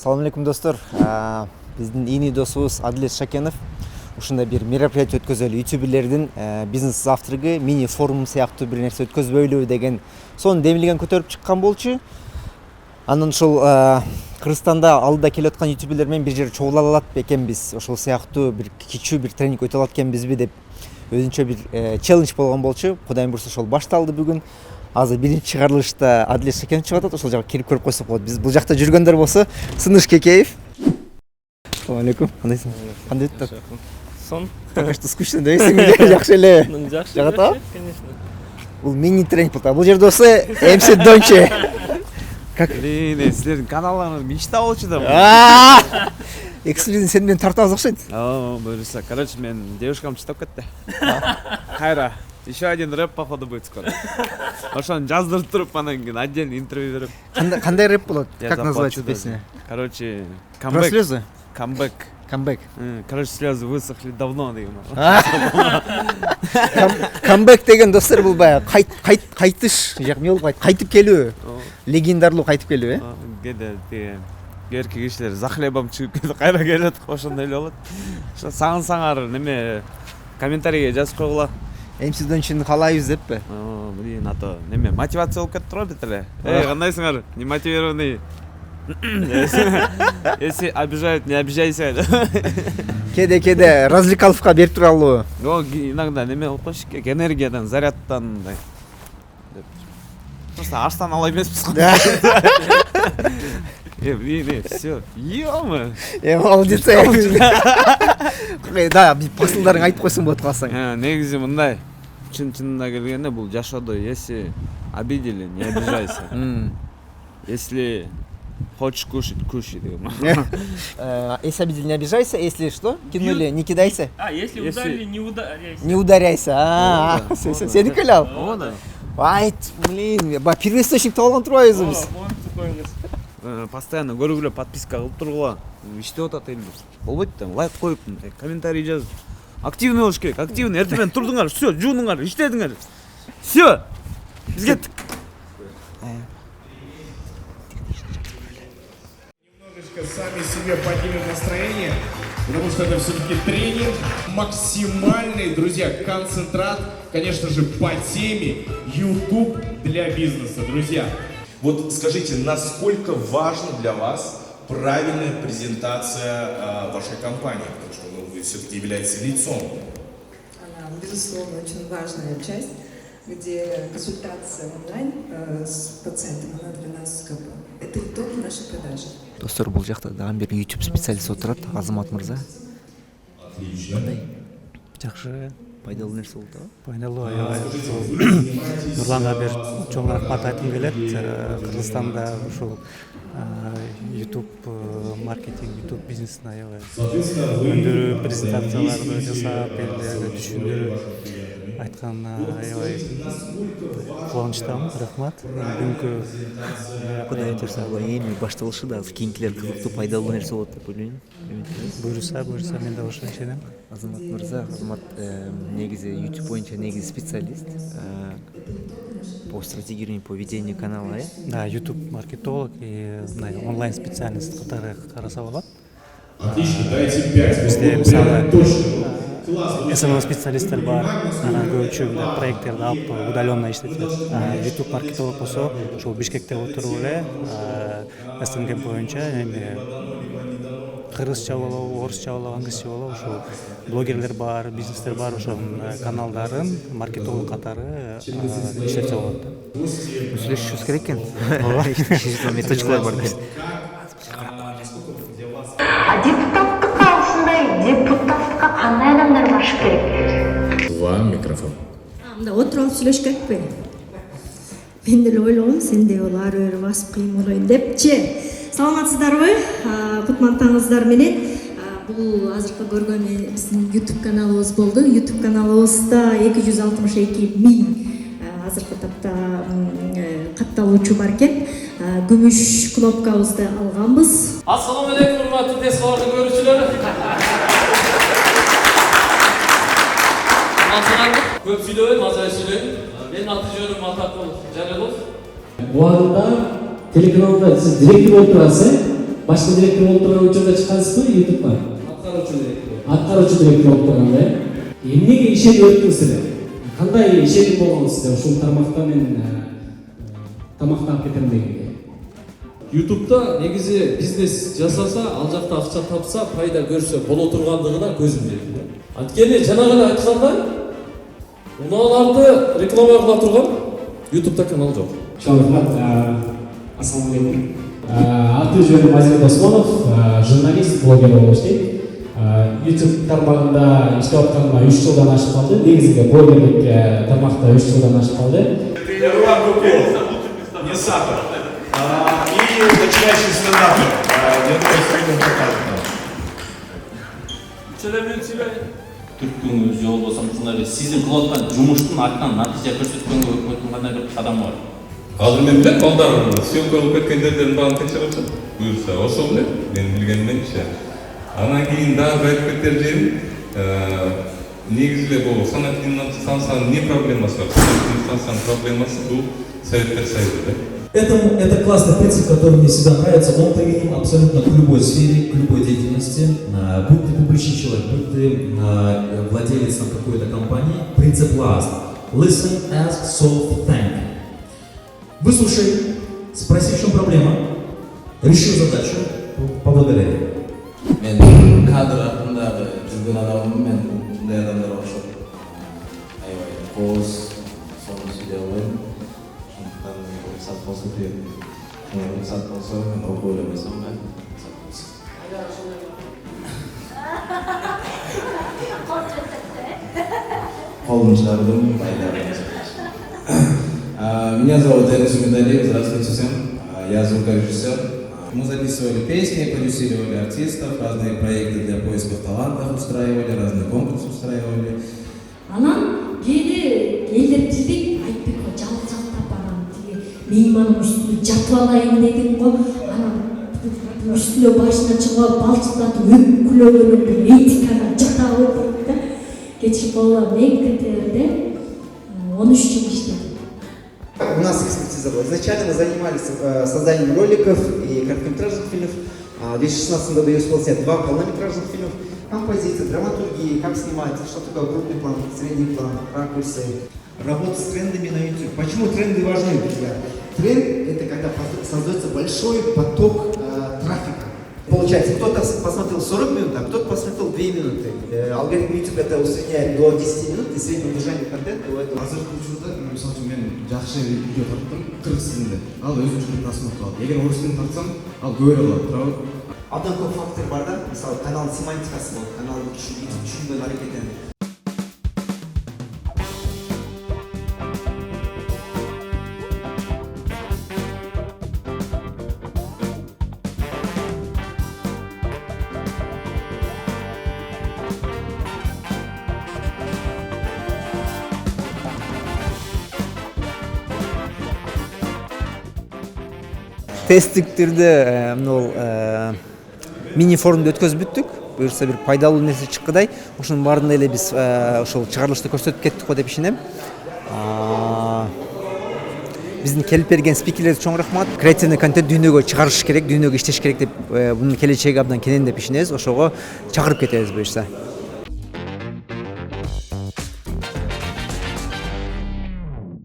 Assalamu alaikum достор. Биздин ийни досубуз Адилет Шакенов ушундай бир мероприятие өткөзөлү. Ютуберлердин бизнес завтрагы, мини форум сыяктуу бир нерсе өткөзбөйлүбү деген сонун демилген көтөрүп чыккан болчу. Анан ушул Кыргызстанда алдыда келе аткан ютуберлер менен бир жерде чогула алат бекенбиз. Ошол сыяктуу бир кичүү бир тренинг өтө алат экенбизби деп өзүнчө бир челлендж болгон болчу. Кудайым буйрса ошол башталды бүгүн. Азыр биринчи чыгарылышта Адилет Шакенов чыгып атат. Ошол жака кирип көрүп койсок болот. Биз бул жакта жүргөндөр болсо, Сыныш Кекеев. Assalamu alaikum. Кандайсың? Кандай өттү? Сон. Пока что скучно дейсиңби? Жакшы эле. Жакшы. Жагата? Конечно. Бул мини тренинг болот. Бул жерде болсо МС Донче. Как? Силердин каналыңыз мечта болчу да. Эксклюзив сен менен тартабыз окшойт. Буюрса. Короче, мен девушкам чыдап кетти. Кайра. Еще один рэп походу будет скоро. Ошону жаздырып туруп, анан кийин отдельный интервью берип. Кандай рэп болот? Как называется песня? Короче, Про камбэк. слезы? Камбэк. Камбэк. Короче, слезы высохли давно деген. Камбэк деген достор бул баягы кайтыш, эмне болуп кайтып келүү. Легендарлуу кайтып келүү, Кеде деген эркек кишилер за хлебом чыгып кетип кайра келет, ошондой эле болот. Ошо сагынсаңар неме комментарийге жазып койгула. МС Дончуну каалайбыз деппи? Блин, а то неме мотивация болуп кетип турат эле. Кандайсыңар? Не мотивированный. Если обижают, не обижайся. Кеде развлекаловка берип туралуу. Иногда неме болуп койчу, энергиядан, зарядтан мындай. Просто аштан ала эмеспиз го. Блин, все. Ё-мо. Молодец. Да, посылдарың айтып койсоң болот калсаң. Негизи мындай. Чын-чынына келгенде бул жашоодо если обидели, не обижайся. Если хочешь кушать, кушай деген. Если обидели, не обижайся, если что? Кинули, не кидайся. Если ударили, не ударяйся. Не ударяйся. Сеники эле ал? Ооба да. Айт, блин, первоисточник таап алган турбайбызбы биз? Постоянно көргүлө подписка кылып тургула. Иштеп атат эле. Болбойт да, лайк коюп, комментарий жазып. Активный болуш керек, активный. Эртең турдуңар, всё, жуунуңар, иштедиңер. Всё. Биз кеттик. Немножечко сами себе поднимем настроение, потому что это все-таки тренинг максимальный, друзья, концентрат, конечно же, по теме YouTube для бизнеса, друзья. Вот скажите, насколько важна для вас правильная презентация вашей компании, потому что вы все-таки являетесь лицом? Она, безусловно, очень важная часть, где консультация онлайн с пациентом, она для нас как бы это итог нашей продажи. Достор, бул жакта дагы бир YouTube специалист отурат, Азамат мырза. Отлично. Жакшы, Пайдалуу нерсе болду. пайдалуу, аябай. Нурланга бир чоң рахмат айткым келет. Кыргызстанда ушул YouTube маркетинг, YouTube бизнесин аябай өндүрүп, презентацияларды жасап, элдерге түшүндүрүп айткан аябай кубанычтамын. Рахмат. Бүгүнкү Кудай айтырса, эми башталышы да кийинкилер кызыктуу, пайдалуу нерсе болот деп ойлойм. буйруса мен да ошого ишенем. Азамат мырза, негизи YouTube боюнча негизи специалист. По стратегированию, по ведению канала, Да, YouTube маркетолог и онлайн специалист катары караса болот. Отлично, дайте 5. Бизде мисалы SMM специалисттер бар, анан көпчүлүк проекттерди алып удаленно иштетет. YouTube маркетолог болсо ушул Бишкекте отуруп эле СНГ боюнча кыргызча болобу, орусча болобу, англисче болобу ушул блогерлер бар, бизнестер бар, ошол каналдарын маркетолог катары иштетсе болот. Сүйлөшүшүбүз керек экен. Методикалар бар экен. Депутаттыкка ушундай депутаттыкка кандай адамдар барышы керек? Вам микрофон. Мында отуруп алып сүйлөшүш керекпи? Мен деле ойлогом, сендей бол ары бери басып кыймылдайын депчи. Саламатсыздарбы? Кутмандтарыңыздар менен бул азыркы көргөн биздин YouTube каналыбыз болду. YouTube каналыбызда 262 000 азыркы тапта катталуучу бар экен. Күмүш кнопкабызды алганбыз. Ассаламу алейкум, урматтуу тескаларды көрүүчүлөр. Көп сүйлөбөйм, азыр сүйлөйм. Менин аты жөнүм Атакул Жалилов. Bu arada telegramda siz direktör olturasınız. башкы директор болуп турган учурда чыккансызбы ютубка? Аткаруучу директор болуп турганда, эмнеге ишенип өттүңүздөр? Кандай ишеним болгон сизде ушул тармакта мен тамактанып кетем дегенге? YouTube'da негизи бизнес жасаса, ал жакта акча тапса, пайда көрсө боло тургандыгына көзүм жетти. Анткени жана гана айткандай, унааларды реклама кыла турган YouTube'да канал жок. Чоң рахмат. Ассалаумалейкум. Аты жөнүм Азир Досмонов, журналист, блогер болуп иштейм. YouTube тармагында иштеп атканыма 3 жылдан ашып калды. Негизинде блогерлик тармакта 3 жылдан ашып калды. Не сахар. И начинающий стендапер. Я думаю, сегодня покажет нам. Түрктүн өзү болбосо ушундай сиздин кылып аткан жумуштун артынан натыйжа көрсөткөнгө өкмөттүн кандай бир кадамы бар? Азыр мен билем, балдар съемка кылып кеткендердин баарын текшерип атат. Буюрса, ошо билем, мен билгенименче. Анан кийин дагы бір айтып кетер жерим, негизи эле бул санат станциянын не проблемасы бар? Санат станциянын проблемасы бул Советтер Союзу, да? Это классный принцип, который мне всегда нравится. Он применим абсолютно к любой сфере, к любой деятельности. Будь ты публичный человек, будь ты владелец какой-то компании. Принцип last. Listen, ask, solve, thank. Выслушай, спроси, в чем проблема, реши задачу, поблагодари. Мен кадр артындагы жүргөн адаммын, мен мындай адамдарга окшоп аябай кооз сонун сүйлөй албайм. Ошондуктан уруксат болсо дейм. Уруксат болсо мен окуп элемесем да. Колун чыгардым, Меня зовут Денис Медалиев, здравствуйте всем. Я звукорежиссер. Мы записывали песни, продюсировали артистов, разные проекты для поиска талантов устраивали, разные конкурсы устраивали. Анан кээде элдер тилдик айтпек го жалгап барам тиги меймандын үстүнө жатып алайын дедим го. Анан үстүнө башына чыгып алып балчыктатып өкүлөгөнүн бир этикага жата койдук да. Кечип балам мектептерде 13 жыл иштедим. У нас экспертиза была. Изначально мы занимались созданием роликов и короткометражных фильмов. В 2016 году я успел снять 2 полнометражных фильма. Композиция, драматургия, как снимать, что такое крупный план, средний план, ракурсы. Работа с трендами на YouTube. Почему тренды важны, друзья? Тренд – это когда создается большой поток трафика. Получается, кто-то посмотрел 40 минут, а кто-то посмотрел 2 минуты. Алгоритм YouTube это усредняет до 10 минут и среднее удержание контента у этого. Азыркы учурда, мисалы үчүн мен жакшы видео тарттым кыргыз тилинде. Ал өзү үчүн просмотр алат. Эгер орус тилин тартсам, ал көбөйө алат, туурабы? Абдан көп фактор бар да. Мисалы каналдын семантикасы болот, каналдын түшүнгөн аракети. Тесттик түрдө мынул мини форумду өткөзүп бүттүк. Буюрса бир пайдалуу нерсе чыккыдай. Ошонун баарында эле биз ошол чыгарылышты көрсөтүп кеттик го деп ишенем. Биздин келип берген спикерлерге чоң рахмат. Креативный контент дүйнөгө чыгарыш керек, дүйнөгө иштеш керек деп, бунун келечеги абдан кенен деп ишенебиз. Ошого чакырып кетебиз буюрса.